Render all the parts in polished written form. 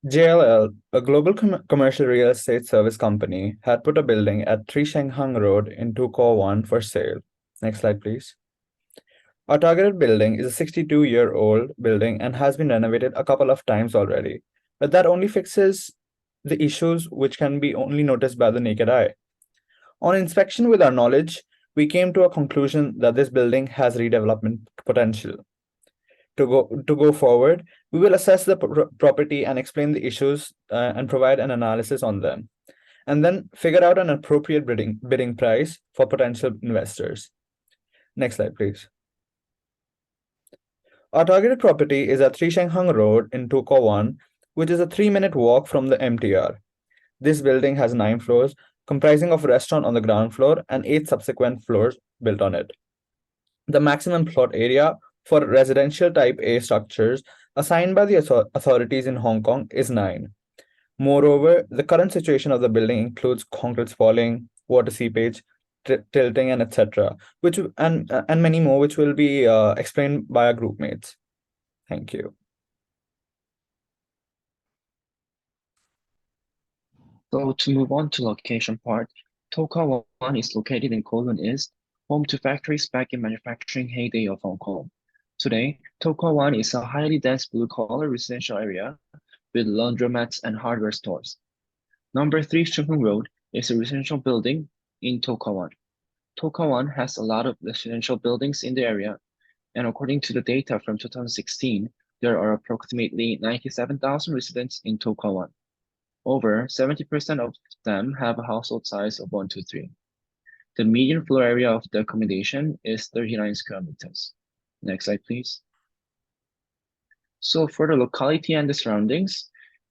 JLL, a global commercial real estate service company, had put a building at 3 Heung Road in Tuko 1 for sale. Next slide, please. Our targeted building is a 62-year-old building and has been renovated a couple of times already, but that only fixes the issues which can be only noticed by the naked eye. On inspection with our knowledge, we came to a conclusion that this building has redevelopment potential. To go forward, we will assess the property and explain the issues and provide an analysis on them, and then figure out an appropriate bidding price for potential investors. Next slide, please. Our targeted property is at 3 Sheung Road in Tuko 1, which is a 3-minute walk from the MTR. This building has 9 floors, comprising of a restaurant on the ground floor and 8 subsequent floors built on it. The maximum plot area for residential type A structures assigned by the authorities in Hong Kong is 9. Moreover, the current situation of the building includes concrete spalling, water seepage, tilting, and etc., which and many more, which will be explained by our group mates. Thank you. So to move on to location part, Toka 1 is located in Kowloon East, home to factories back in manufacturing heyday of Hong Kong. Today, Toka 1 is a highly dense blue-collar residential area with laundromats and hardware stores. Number 3 Sheung Road is a residential building in Toka 1. Toka 1 has a lot of residential buildings in the area, and according to the data from 2016, there are approximately 97,000 residents in Toka 1. Over 70% of them have a household size of 1 to 3. The median floor area of the accommodation is 39 square meters. Next slide, please. So for the locality and the surroundings,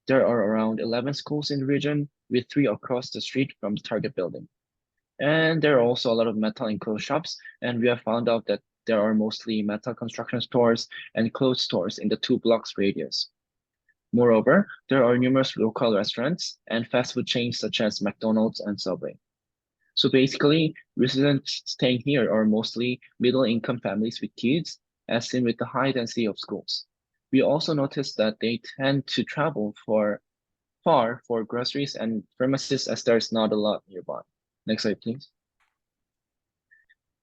there are around 11 schools in the region, with 3 across the street from the target building. And there are also a lot of metal and clothes shops, and we have found out that there are mostly metal construction stores and clothes stores in the 2 blocks radius. Moreover, there are numerous local restaurants and fast food chains such as McDonald's and Subway. So basically, residents staying here are mostly middle-income families with kids, as seen with the high density of schools. We also noticed that they tend to travel far for groceries and premises as there's not a lot nearby. Next slide, please.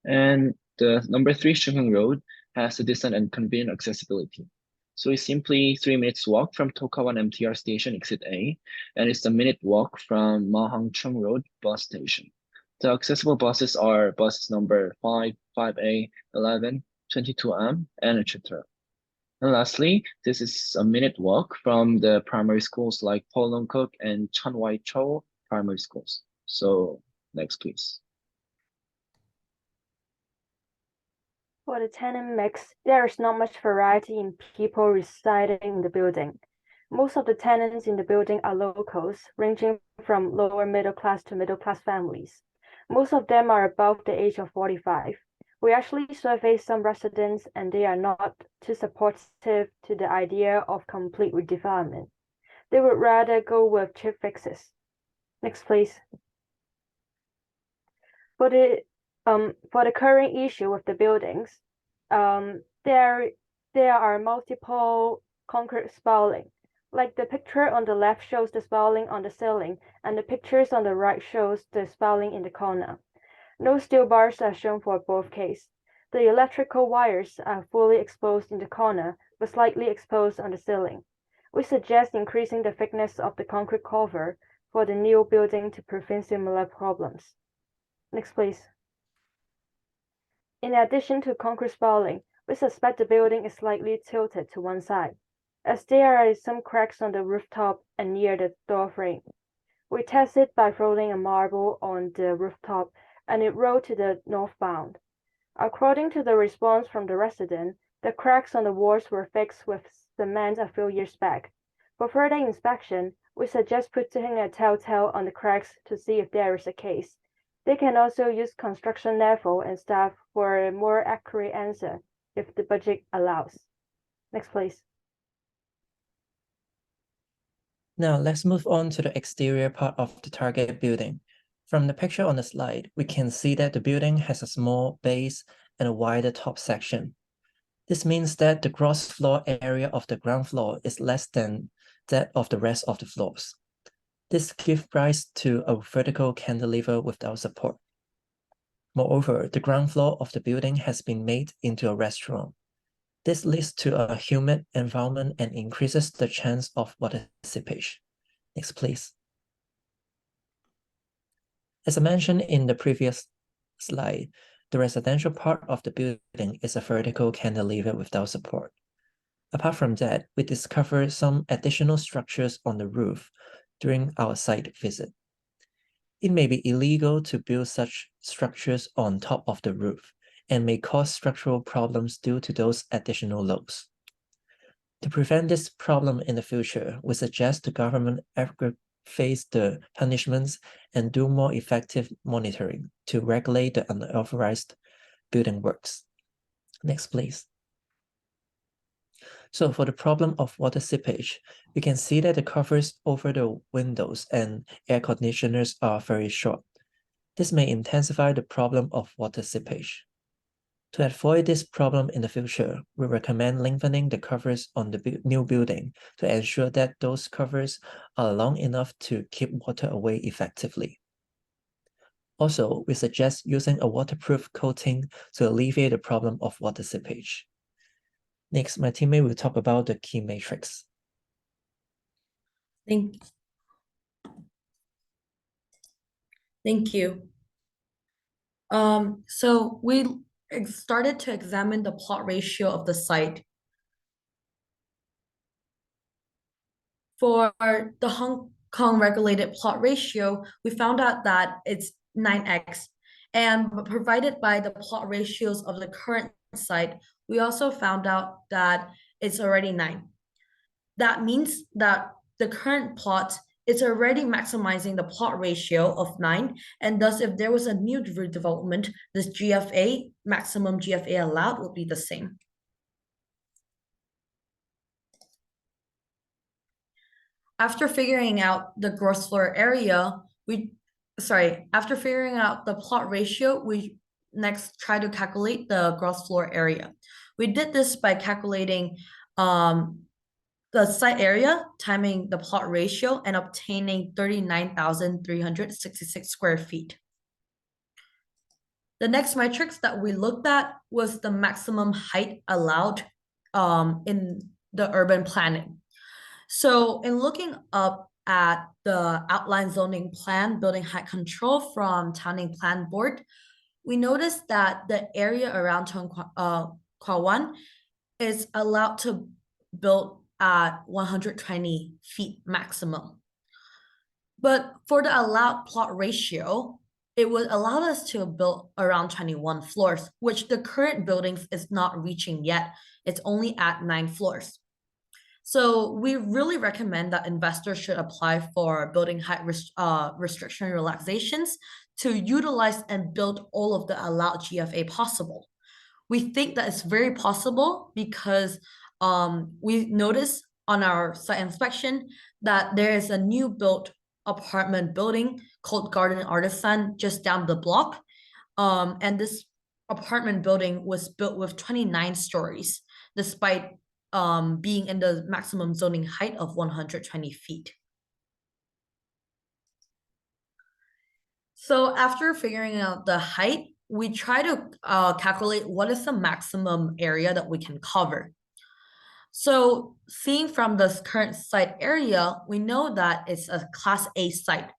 And the number 3 Sheung Road has a decent and convenient accessibility. So it's simply 3 minutes walk from Toka 1 MTR station exit A, and it's a minute walk from Mahang Chung Road bus station. The accessible buses are buses number 5, 5A, 11, 22M, and etc. And lastly, this is a minute walk from the primary schools like Paul Long Cook and Chan Wai Cho primary schools. So next, please. For the tenant mix, there is not much variety in people residing in the building. Most of the tenants in the building are locals, ranging from lower middle class to middle class families. Most of them are above the age of 45. We actually surveyed some residents and they are not too supportive to the idea of complete redevelopment. They would rather go with cheap fixes. Next, please. For the current issue with the buildings, there are multiple concrete spalling. Like the picture on the left shows the spalling on the ceiling, and the pictures on the right shows the spalling in the corner. No steel bars are shown for both cases. The electrical wires are fully exposed in the corner, but slightly exposed on the ceiling. We suggest increasing the thickness of the concrete cover for the new building to prevent similar problems. Next, please. In addition to concrete spalling, we suspect the building is slightly tilted to one side, as there are some cracks on the rooftop and near the door frame. We tested by throwing a marble on the rooftop, and it rolled to the northbound. According to the response from the resident, the cracks on the walls were fixed with cement a few years back. For further inspection, we suggest putting a telltale on the cracks to see if there is a case. They can also use construction level and staff for a more accurate answer if the budget allows. Next, please. Now let's move on to the exterior part of the target building. From the picture on the slide, we can see that the building has a small base and a wider top section. This means that the gross floor area of the ground floor is less than that of the rest of the floors. This gives rise to a vertical cantilever without support. Moreover, the ground floor of the building has been made into a restaurant. This leads to a humid environment and increases the chance of water seepage. Next, please. As I mentioned in the previous slide, the residential part of the building is a vertical cantilever without support. Apart from that, we discovered some additional structures on the roof during our site visit. It may be illegal to build such structures on top of the roof and may cause structural problems due to those additional loads. To prevent this problem in the future, we suggest the government face the punishments and do more effective monitoring to regulate the unauthorized building works. Next, please. So for the problem of water seepage, we can see that the covers over the windows and air conditioners are very short. This may intensify the problem of water seepage. To avoid this problem in the future, we recommend lengthening the covers on the new building to ensure that those covers are long enough to keep water away effectively. Also, we suggest using a waterproof coating to alleviate the problem of water seepage. Next, my teammate will talk about the key matrix. Thank you. So we started to examine the plot ratio of the site. For the Hong Kong regulated plot ratio, we found out that it's 9x. And provided by the plot ratios of the current site, we also found out that it's already 9. That means that the current plot is already maximizing the plot ratio of 9, and thus if there was a new redevelopment, this GFA, maximum GFA allowed, would be the same. After figuring out the gross floor area, after figuring out the plot ratio, we next try to calculate the gross floor area. We did this by calculating the site area, timing the plot ratio, and obtaining 39,366 square feet. The next metrics that we looked at was the maximum height allowed in the urban planning. So in looking up at the outline zoning plan, building height control from Towning Plan Board, we noticed that the area around Tung Kwa Wan is allowed to build at 120 feet maximum. But for the allowed plot ratio, it would allow us to build around 21 floors, which the current buildings is not reaching yet. It's only at 9 floors. So we really recommend that investors should apply for building height restriction relaxations to utilize and build all of the allowed GFA possible. We think that it's very possible because we noticed on our site inspection that there is a new built apartment building called Garden Artisan just down the block. And this apartment building was built with 29 stories, despite being in the maximum zoning height of 120 feet. So after figuring out the height, we try to calculate what is the maximum area that we can cover. So seeing from this current site area, we know that it's a Class A site.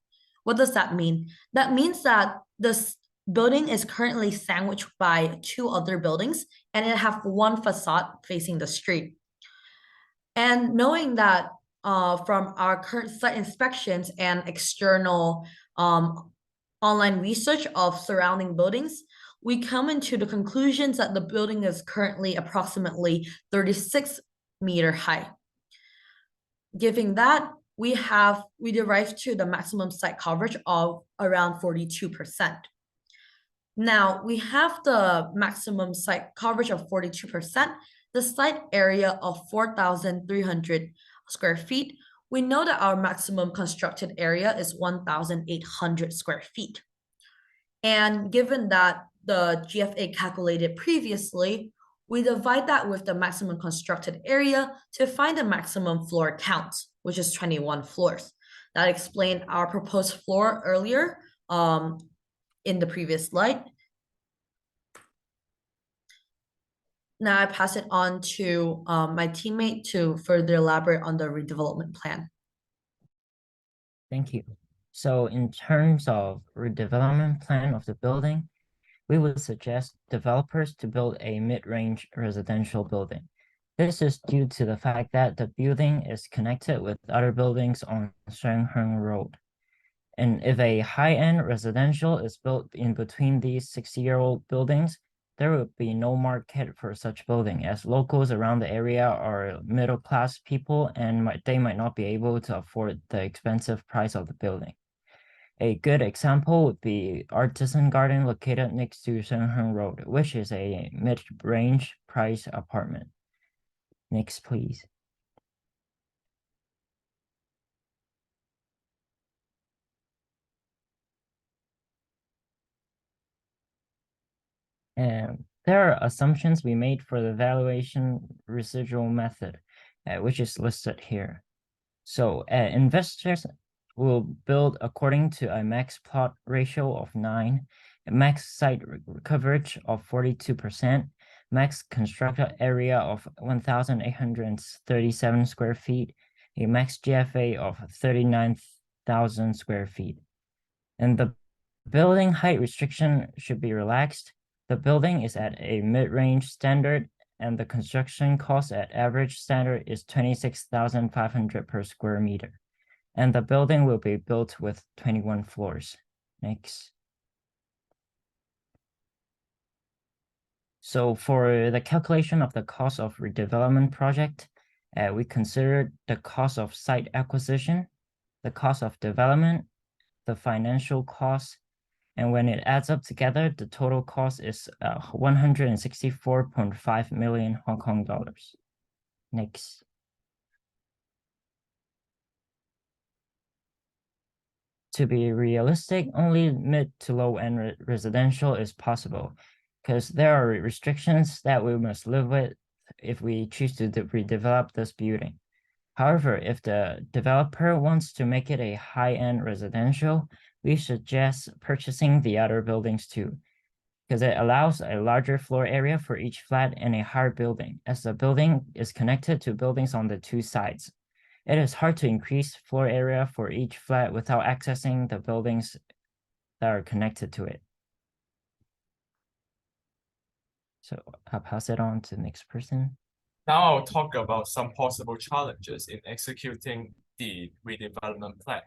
What does that mean? That means that this building is currently sandwiched by 2 other buildings, and it have one facade facing the street. And knowing that from our current site inspections and external online research of surrounding buildings, we come into the conclusions that the building is currently approximately 36 meter high. Given that, we derive to the maximum site coverage of around 42%. Now, we have the maximum site coverage of 42%, the site area of 4,300 square feet. We know that our maximum constructed area is 1,800 square feet. And given that the GFA calculated previously, we divide that with the maximum constructed area to find the maximum floor count. which is 21 floors. That explained our proposed floor earlier in the previous slide. Now I pass it on to my teammate to further elaborate on the redevelopment plan. Thank you. So in terms of redevelopment plan of the building, we would suggest developers to build a mid-range residential building. This is due to the fact that the building is connected with other buildings on Heung Road. And if a high-end residential is built in between these 60-year-old buildings, there would be no market for such building, as locals around the area are middle-class people and they might not be able to afford the expensive price of the building. A good example would be Artisan Garden located next to Sheung Road, which is a mid-range price apartment. Next, please. And there are assumptions we made for the valuation residual method, which is listed here. So investors will build according to a max plot ratio of 9, a max site coverage of 42%, max constructed area of 1,837 square feet, a max GFA of 39,000 square feet. And the building height restriction should be relaxed. The building is at a mid-range standard, and the construction cost at average standard is 26,500 per square meter. And the building will be built with 21 floors. Next. So for the calculation of the cost of redevelopment project, we considered the cost of site acquisition, the cost of development, the financial cost, and when it adds up together, the total cost is 164.5 million Hong Kong dollars. Next. To be realistic, only mid to low end residential is possible, because there are restrictions that we must live with if we choose to redevelop this building. However, if the developer wants to make it a high-end residential, we suggest purchasing the other buildings too, because it allows a larger floor area for each flat and a higher building, as the building is connected to buildings on the two sides. It is hard to increase floor area for each flat without accessing the buildings that are connected to it. So I'll pass it on to the next person. Now I'll talk about some possible challenges in executing the redevelopment plan.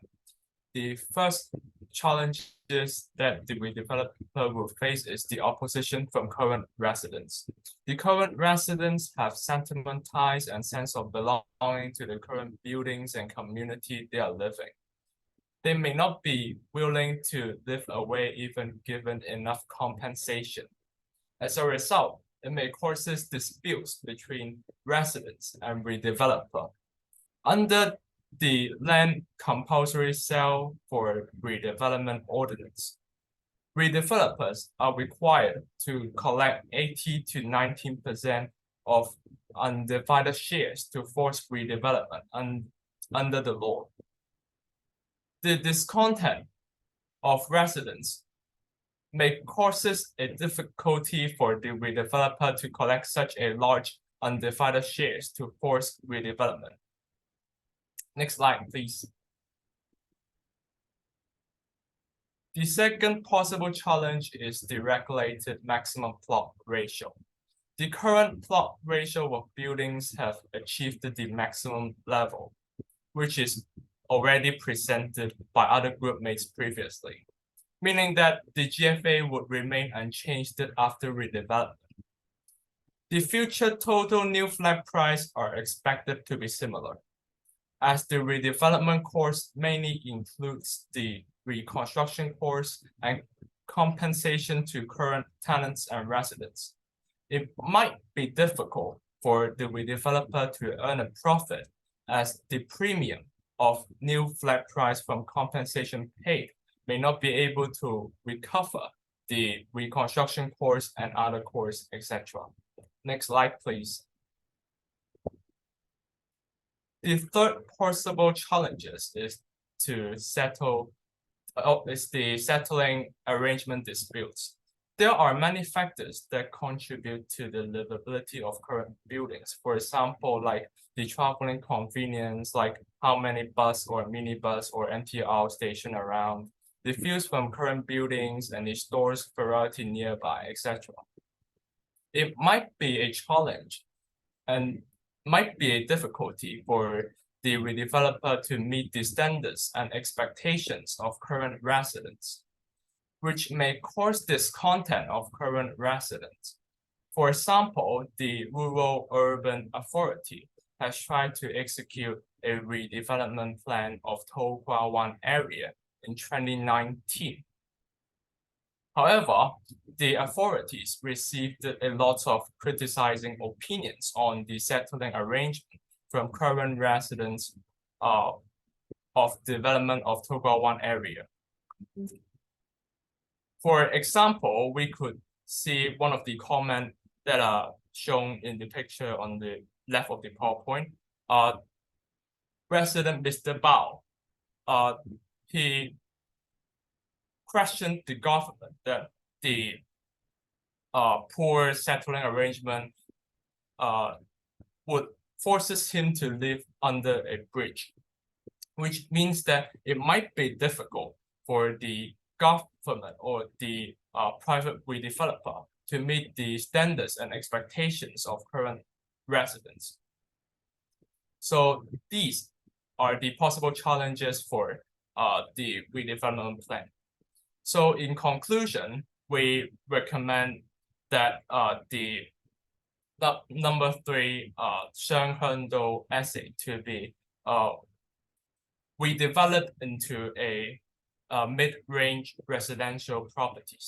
The first challenges that the redeveloper will face is the opposition from current residents. The current residents have sentiment ties and sense of belonging to the current buildings and community they are living. They may not be willing to live away even given enough compensation. As a result, it may cause disputes between residents and redeveloper. Under the Land Compulsory Sale for Redevelopment Ordinance, redevelopers are required to collect 80 to 19% of undivided shares to force redevelopment under the law. The discontent of residents may causes a difficulty for the redeveloper to collect such a large undivided shares to force redevelopment. Next slide, please. The second possible challenge is the regulated maximum plot ratio. The current plot ratio of buildings have achieved the maximum level, which is already presented by other group mates previously, meaning that the GFA would remain unchanged after redevelopment. The future total new flat price are expected to be similar, as the redevelopment cost mainly includes the reconstruction cost and compensation to current tenants and residents. It might be difficult for the redeveloper to earn a profit, as the premium of new flat price from compensation paid may not be able to recover the reconstruction costs and other costs, etc. Next slide, please. The third possible challenges is the settling arrangement disputes. There are many factors that contribute to the livability of current buildings. For example, like the traveling convenience, like how many bus or minibus or MTR station around, the views from current buildings and the stores variety nearby, etc. It might be a challenge and might be a difficulty for the redeveloper to meet the standards and expectations of current residents, which may cause discontent of current residents. For example, the Rural Urban Authority has tried to execute a redevelopment plan of To Kwa Wan area in 2019. However, the authorities received a lot of criticizing opinions on the settling arrangement from current residents of development of To Kwa Wan area. For example, we could see one of the comments that are shown in the picture on the left of the PowerPoint. Resident Mr. Bao, he questioned the government that the poor settling arrangement would forces him to live under a bridge, which means that it might be difficult for the government or the private redeveloper to meet the standards and expectations of current residents. So these are the possible challenges for the redevelopment plan. So in conclusion, we recommend that the number 3 Sheung essay to be redeveloped into a mid-range residential properties.